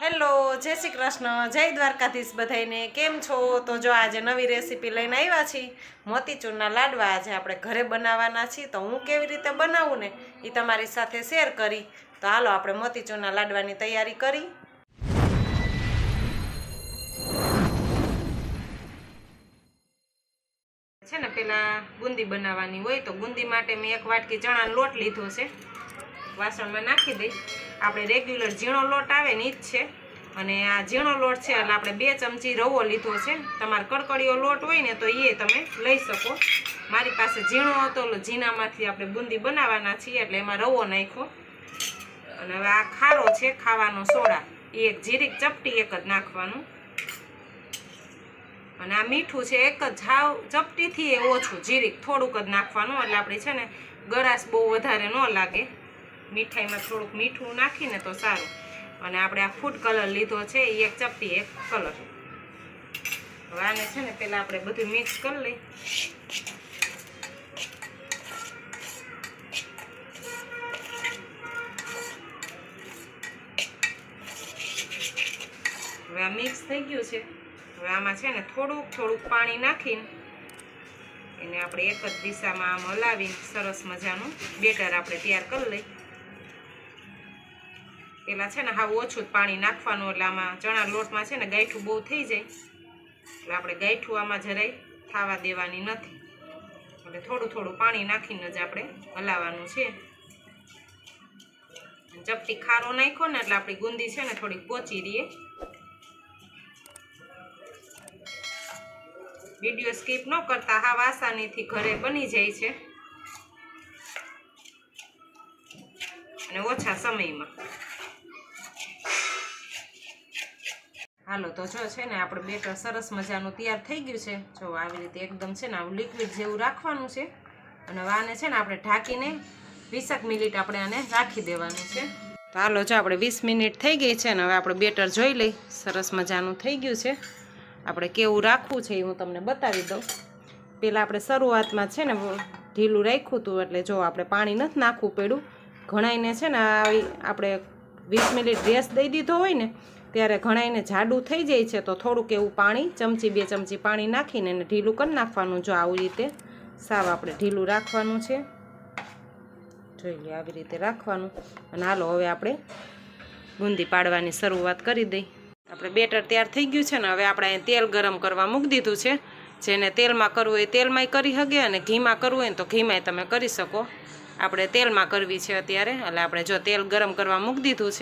Hello, જય શ્રી કૃષ્ણ, જય દ્વારકાધીશ બધાને. કેમ છો? તો જો આજે નવી રેસીપી લઈને આવ્યા છીએ, મોતીચૂરના લાડવા. આજે આપણે ઘરે બનાવવાના છીએ, તો હું કેવી રીતે બનાવું ને એ તમારી સાથે શેર કરી. તો હાલો આપણે મોતીચૂરના લાડવાની તૈયારી કરી. છે ને પેલા બુંદી બનાવવાની હોય, તો બુંદી માટે મેં 1 વાટકી ચણાનો લોટ લીધો છે. વાસણમાં નાખી દઈ. આપણે રેગ્યુલર ઝીણો લોટ આવે ને એ જ છે, અને આ ઝીણો લોટ છે એટલે આપણે 2 ચમચી રવો લીધો છે. તમારે કડકડીયો લોટ હોય ને તો એ તમે લઈ શકો. મારી પાસે ઝીણો હતો, ઝીણામાંથી આપણે બુંદી બનાવવાના છીએ એટલે એમાં રવો નાખ્યો. અને હવે આ ખારો છે, ખાવાનો સોડા, એ એક જીરીક ચપટી એક જ નાખવાનું. અને આ મીઠું છે એક જ ચપટીથી એ ઓછું, જીરીક થોડુંક જ નાખવાનું, એટલે આપણે છે ને ગળાશ બહુ વધારે ન લાગે. મીઠાઈમાં થોડુંક મીઠું નાખીને તો સારું. અને આપણે આ ફૂડ કલર લીધો છે, એ એક ચપટી એક કલર. હવે આને છે ને પહેલાં આપણે બધું મિક્સ કરી લઈ. હવે આ મિક્સ થઈ ગયું છે. હવે આમાં છે ને થોડુંક પાણી નાખીને એને આપણે એક જ દિશામાં આમ હલાવીને સરસ મજાનું બેટર આપણે તૈયાર કરી લઈ. પેલા છે ને હાવ ઓછું જ પાણી નાખવાનું, એટલે આમાં ચણા લોટમાં છે ને ગાંઠું બહુ થઈ જાય, એટલે આપણે ગાંઠું આમાં જરાય થવા દેવાની નથી. એટલે થોડું પાણી નાખીને જ આપણે હલાવવાનું છે. ચપટી ખારો નાખ્યો ને એટલે આપણી ગુંદી છે ને થોડીક પોચી રહીએ. વિડીયો સ્કીપ ન કરતા હાવ આસાનીથી ઘરે બની જાય છે અને ઓછા સમયમાં. હાલો, તો જો છે ને આપણે બેટર સરસ મજાનું તૈયાર થઈ ગયું છે. જો આવી રીતે એકદમ છે ને આવું લિક્વિડ જેવું રાખવાનું છે. અને આને છે ને આપણે ઢાંકીને 20 મિનિટ આપણે આને રાખી દેવાનું છે. તો હાલો, જો આપણે 20 મિનિટ થઈ ગઈ છે ને હવે આપણે બેટર જોઈ લઈ. સરસ મજાનું થઈ ગયું છે. આપણે કેવું રાખવું છે એ હું તમને બતાવી દઉં. પહેલાં આપણે શરૂઆતમાં છે ને ઢીલું રાખ્યું હતું, એટલે જો આપણે પાણી નથી નાખવું પડ્યું. ઘણાઈને છે ને આવી આપણે 20 મિનિટ રેસ્ટ દઈ દીધો હોય ને ત્યારે ઘણાઈને જાડું થઈ જાય છે, તો થોડુંક એવું પાણી 2 ચમચી પાણી નાખીને એને ઢીલું કરી નાખવાનું. જો આવી રીતે સાવ આપણે ઢીલું રાખવાનું છે. જોઈ લો, આવી રીતે રાખવાનું. અને હાલો હવે આપણે બુંદી પાડવાની શરૂઆત કરી દઈ. આપણે બેટર તૈયાર થઈ ગયું છે ને હવે આપણે અહીં તેલ ગરમ કરવા મૂકી દીધું છે. જેને તેલમાં કરવું હોય તેલમાંય કરી શકે, અને ઘીમાં કરવું હોય ને તો ઘીમાંય તમે કરી શકો. આપણે તેલમાં કરવી છે અત્યારે, એટલે આપણે જો તેલ ગરમ કરવા મૂકી દીધું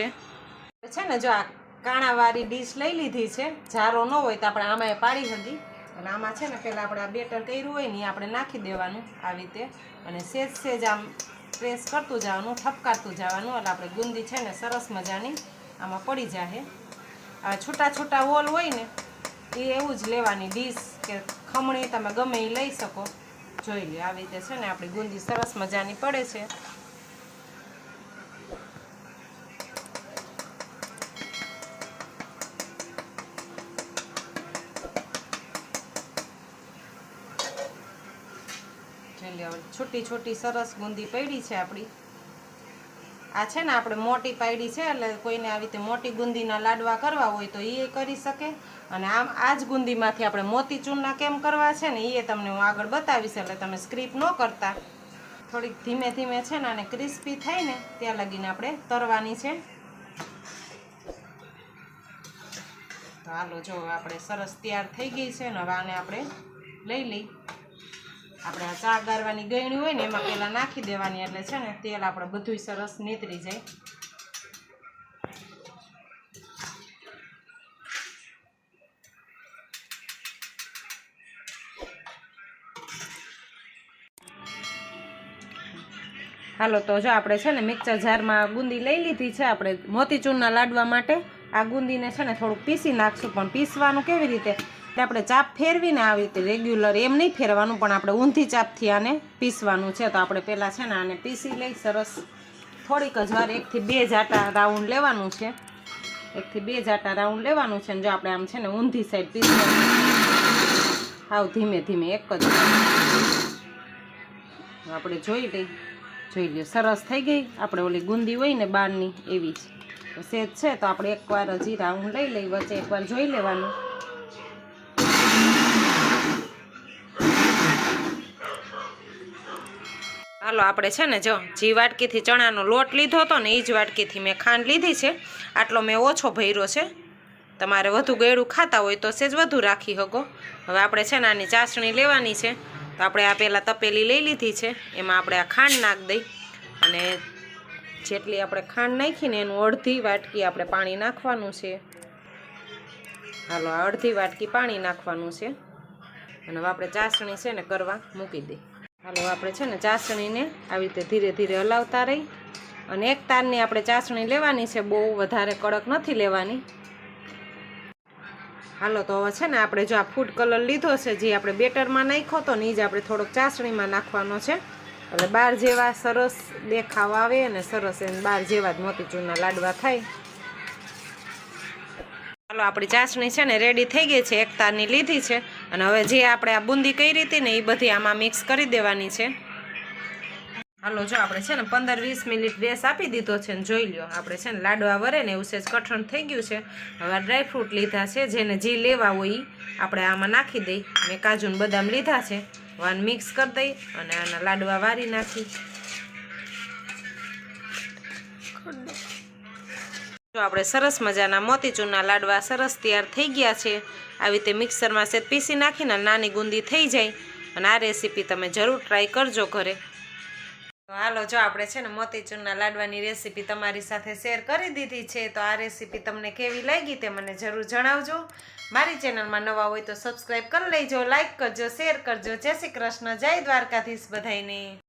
છે ને જો આ કાણાવાળી ડીશ લઈ લીધી છે. જારો ન હોય તો આપણે આમાં પાડી હતી. અને આમાં છે ને પહેલાં આપણે આ બેટર કર્યું હોય ને એ આપણે નાખી દેવાનું આવી રીતે, અને સેજ આમ પ્રેસ કરતું જવાનું, ઠપકારતું જવાનું, એટલે આપણે ગુંદી છે ને સરસ મજાની આમાં પડી જાય. આ છૂટા હોલ હોય ને એ એવું જ લેવાની ડીશ કે ખમણી તમે ગમે એ લઈ શકો. જોઈ લો, આવી રીતે છે ને આપણી ગુંદી સરસ મજાની પડે છે. છૂટી સરસ ગુંદી પડી છે આપણી. આ છે ને આપણે મોટી પાડી છે, એટલે કોઈને આવી રીતે મોટી ગુંદીના લાડવા કરવા હોય તો એ કરી શકે. અને આ જ ગુંદીમાંથી આપણે મોતીચૂરના કેમ કરવા છે ને એ તમને હું આગળ બતાવીશ, એટલે તમે સ્ક્રીપ ન કરતા. થોડીક ધીમે છે ને આને ક્રિસ્પી થાય ને ત્યાં લગીને આપણે તરવાની છે. તો હાલો, જો આપણે સરસ તૈયાર થઈ ગઈ છે ને હવે આને આપણે લઈ લઈ. આપણે આ ચા ગાળવાની ગળણી હોય ને એમાં પહેલાં નાખી દેવાની, એટલે છે ને તેલ આપણે બધુંય સરસ નીતરી જાય. હાલો, તો જો આપણે છે ને મિક્સર જારમાં ગુંદી લઈ લીધી છે. આપણે મોતીચૂરના લાડવા માટે આ ગુંદીને છે ને થોડુંક પીસી નાખશું. પણ પીસવાનું કેવી રીતે? આપણે ચાપ ફેરવીને આવી રીતે રેગ્યુલર એમ નહીં ફેરવાનું, પણ આપણે ઊંધી ચાપથી આને પીસવાનું છે. તો આપણે પહેલાં છે ને આને પીસી લઈ સરસ. થોડીક જ વાર 1 થી 2 જાટા રાઉન્ડ લેવાનું છે. 1 થી 2 જાટા રાઉન્ડ લેવાનું છે. અને જો આપણે આમ છે ને ઊંધી સાઈડ પીસવાનું, હાવ ધીમે એક જ. આપણે જોઈ લ્યો સરસ થઈ ગઈ. આપણે ઓલી ગુંદી હોય ને બહારની એવી જ. સેજ છે તો આપણે એકવાર હજી રાઉન્ડ લઈ લઈ, વચ્ચે એકવાર જોઈ લેવાનું. હાલો આપણે છે ને જો જે વાટકીથી ચણાનો લોટ લીધો હતો ને એ જ વાટકીથી મેં ખાંડ લીધી છે. આટલો મેં ઓછો ભર્યો છે. તમારે વધુ ગળ્યું ખાતા હોય તો સેજ વધુ રાખી શકો. હવે આપણે છે ને આની ચાસણી લેવાની છે. તો આપણે આ પહેલાં તપેલી લઈ લીધી છે, એમાં આપણે આ ખાંડ નાખી દઈ અને જેટલી આપણે ખાંડ નાખીને એનું અડધી વાટકી આપણે પાણી નાખવાનું છે. હાલો આ અડધી વાટકી પાણી નાખવાનું છે અને હવે આપણે ચાસણી છે ને કરવા મૂકી દઈ. હાલો આપણે છે ને ચાસણીને આવી રીતે ધીરે ધીરે હલાવતા રહી અને એક તારની આપણે ચાસણી લેવાની છે, બહુ વધારે કડક નથી લેવાની. હાલો તો હવે છે ને આપણે જો આ ફૂડ કલર લીધો છે, જે આપણે બેટરમાં નાખ્યો હતો ને એ જ આપણે થોડોક ચાસણીમાં નાખવાનો છે, એટલે બાર જેવા સરસ દેખાવ આવે અને સરસ એને બાર જેવા જ મોતીચૂરના લાડવા થાય. હાલો આપણી ચાસણી છે ને રેડી થઈ ગઈ છે, એક તારની લીધી છે અને હવે જે આપણે આ બુંદી કરી હતી ને એ બધી આમાં મિક્સ કરી દેવાની છે. હાલો જો આપણે છે ને 15-20 મિનિટ રેસ આપી દીધો છે ને જોઈ લ્યો આપણે છે ને લાડવા વરે ને એવું સેજ કઠણ થઈ ગયું છે. હવે ડ્રાયફ્રૂટ લીધા છે, જેને જે લેવા હોય એ આપણે આમાં નાખી દઈ. મેં કાજુ ને બદામ લીધા છે, વાન મિક્સ કરી દઈ અને આના લાડવા વારી નાખી. જો આપણે સરસ મજાના મોતીચૂરના લાડવા સરસ તૈયાર થઈ ગયા છે. આવી રીતે મિક્સરમાં સેજ પીસી નાખીને નાની ગુંદી થઈ જાય. અને આ રેસીપી તમે જરૂર ટ્રાય કરજો ઘરે. તો હાલો જો આપણે છે ને મોતીચૂરના લાડવાની રેસીપી તમારી સાથે શેર કરી દીધી છે. તો આ રેસીપી તમને કેવી લાગી તે મને જરૂર જણાવજો. મારી ચેનલમાં નવા હોય તો સબસ્ક્રાઈબ કરી લેજો, લાઈક કરજો, શેર કરજો. જય શ્રી કૃષ્ણ, જય દ્વારકાધીશ બધાયને.